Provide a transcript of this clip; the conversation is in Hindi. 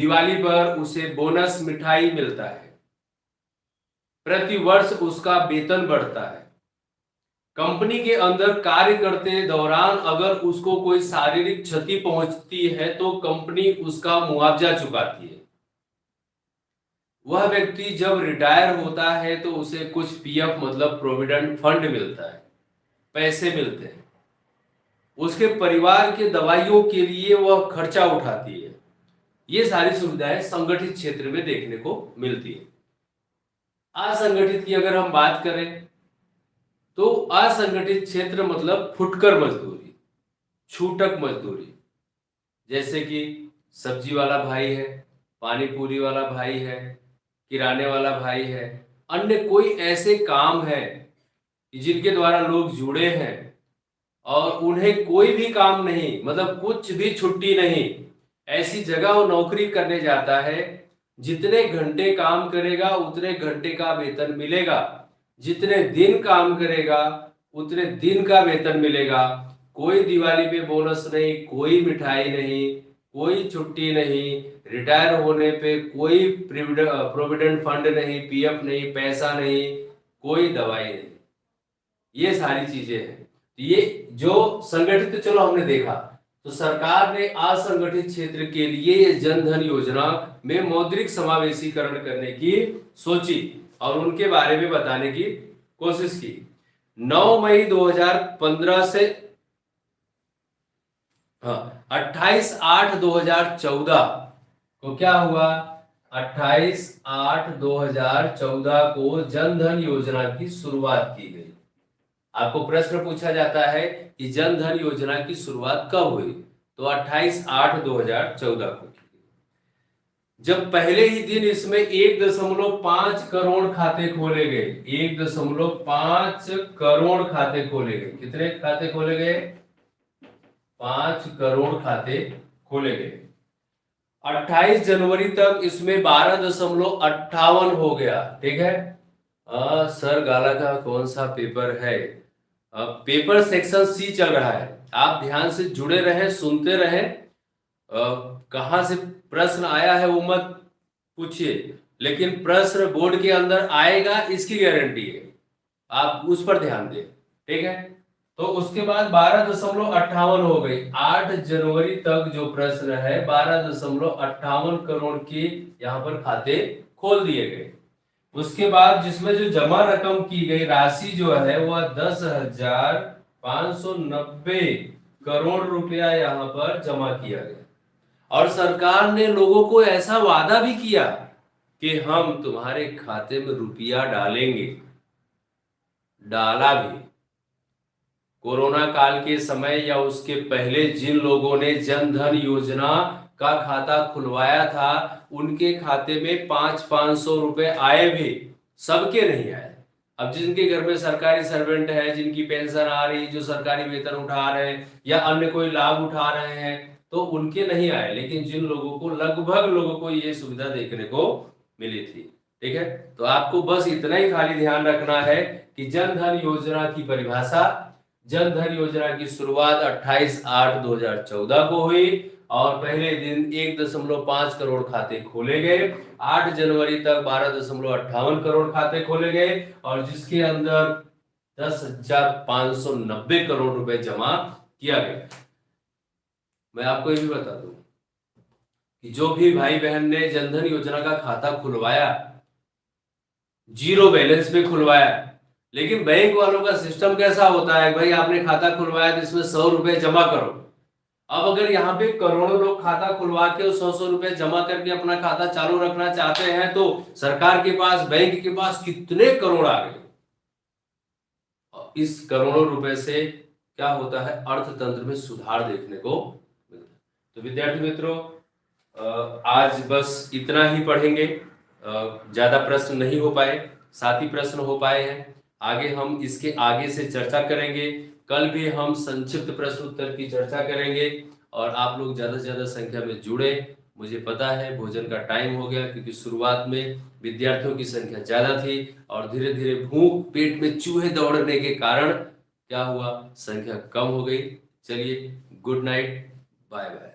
दिवाली पर उसे बोनस मिठाई मिलता है, प्रति वर्ष उसका वेतन बढ़ता है, कंपनी के अंदर कार्य करते दौरान अगर उसको कोई शारीरिक क्षति पहुंचती है तो कंपनी उसका मुआवजा चुकाती है। वह व्यक्ति जब रिटायर होता है तो उसे कुछ पीएफ मतलब प्रोविडेंट फंड मिलता है, पैसे मिलते हैं, उसके परिवार के दवाइयों के लिए वह खर्चा उठाती है। ये सारी सुविधाएं संगठित क्षेत्र में देखने को मिलती है। असंगठित की अगर हम बात करें तो असंगठित क्षेत्र मतलब फुटकर मजदूरी, छूटक मजदूरी, जैसे कि सब्जी वाला भाई है, पानी पूरी वाला भाई है, किराने वाला भाई है, अन्य कोई ऐसे काम है जिनके द्वारा लोग जुड़े हैं और उन्हें कोई भी काम नहीं मतलब कुछ भी छुट्टी नहीं, ऐसी जगह वो नौकरी करने जाता है। जितने घंटे काम करेगा उतने घंटे का वेतन मिलेगा, जितने दिन काम करेगा उतने दिन का वेतन मिलेगा। कोई दिवाली पे बोनस नहीं, कोई मिठाई नहीं, कोई छुट्टी नहीं, रिटायर होने पे कोई प्रोविडेंट फंड नहीं, पीएफ नहीं, पैसा नहीं, कोई दवाई नहीं। ये सारी चीजें हैं। ये जो संगठित, तो चलो हमने देखा, तो सरकार ने असंगठित क्षेत्र के लिए ये जन धन योजना में मौद्रिक समावेशीकरण करने की सोची और उनके बारे में बताने की कोशिश की। 9 मई 2015 से 28/8/2014 को क्या हुआ, 28/8/2014 को जन धन योजना की शुरुआत की गई। आपको प्रश्न पूछा जाता है कि जन धन योजना की शुरुआत कब हुई, तो 28/8/2014 को की गई। जब पहले ही दिन इसमें 1.5 करोड़ खाते खोले गए, 1.5 करोड़ खाते खोले गए। कितने खाते खोले गए? 5 करोड़ खाते खोले गए। 28 जनवरी तक इसमें 12.58 हो गया। ठीक है। सर गाला का कौन सा पेपर है? पेपर सेक्शन सी चल रहा है, आप ध्यान से जुड़े रहें, सुनते रहें। कहां से प्रश्न आया है वो मत पूछिए, लेकिन प्रश्न बोर्ड के अंदर आएगा इसकी गारंटी है, आप उस पर ध्यान दें। ठीक है। तो उसके बाद 12.58 हो गई। 8 जनवरी तक जो प्रश्न है 12.58 करोड़ के यहाँ पर खाते खोल दिए गए। उसके बाद जिसमें जो जमा रकम की गई राशि जो है वह 10,590 करोड़ रुपया यहाँ पर जमा किया गया। और सरकार ने लोगों को ऐसा वादा भी किया कि हम तुम्हारे खाते में रुपया डालेंगे, डाला भी। कोरोना काल के समय या उसके पहले जिन लोगों ने जन धन योजना का खाता खुलवाया था उनके खाते में 500 रुपए आए भी, सबके नहीं आए। अब जिनके घर में सरकारी सर्वेंट है, जिनकी पेंशन आ रही, जो सरकारी वेतन उठा रहे हैं या अन्य कोई लाभ उठा रहे हैं, तो उनके नहीं आए, लेकिन जिन लोगों को, लगभग लोगों को ये सुविधा देखने को मिली थी। ठीक है। तो आपको बस इतना ही खाली ध्यान रखना है कि जन धन योजना की परिभाषा, जन धन योजना की शुरुआत 28/8/2014 को हुई और पहले दिन 1.5 करोड़ खाते खोले गए। 8 जनवरी तक 12.58 करोड़ खाते खोले गए और जिसके अंदर 10,590 करोड़ रुपए जमा किया गया। मैं आपको ये भी बता दूं कि जो भी भाई बहन ने जनधन योजना का खाता खुलवाया, जीरो बैलेंस पे खुलवाया, लेकिन बैंक वालों का सिस्टम कैसा होता है, भाई आपने खाता खुलवाया तो इसमें 100 रुपए जमा करो। अब अगर यहाँ पे करोड़ों लोग खाता खुलवा के 100 रुपए जमा करके अपना खाता चालू रखना चाहते हैं तो सरकार के पास, बैंक के पास कितने करोड़ आ गए। इस करोड़ों रुपए से क्या होता है, अर्थतंत्र में सुधार देखने को मिलता है। तो विद्यार्थी मित्रों, आज बस इतना ही पढ़ेंगे, ज्यादा प्रश्न नहीं हो पाए, 7 ही प्रश्न हो पाए हैं। आगे हम इसके आगे से चर्चा करेंगे। कल भी हम संक्षिप्त प्रश्न उत्तर की चर्चा करेंगे और आप लोग ज्यादा से ज्यादा संख्या में जुड़े। मुझे पता है भोजन का टाइम हो गया, क्योंकि शुरुआत में विद्यार्थियों की संख्या ज्यादा थी और धीरे धीरे भूख, पेट में चूहे दौड़ने के कारण क्या हुआ, संख्या कम हो गई। चलिए, गुड नाइट, बाय बाय।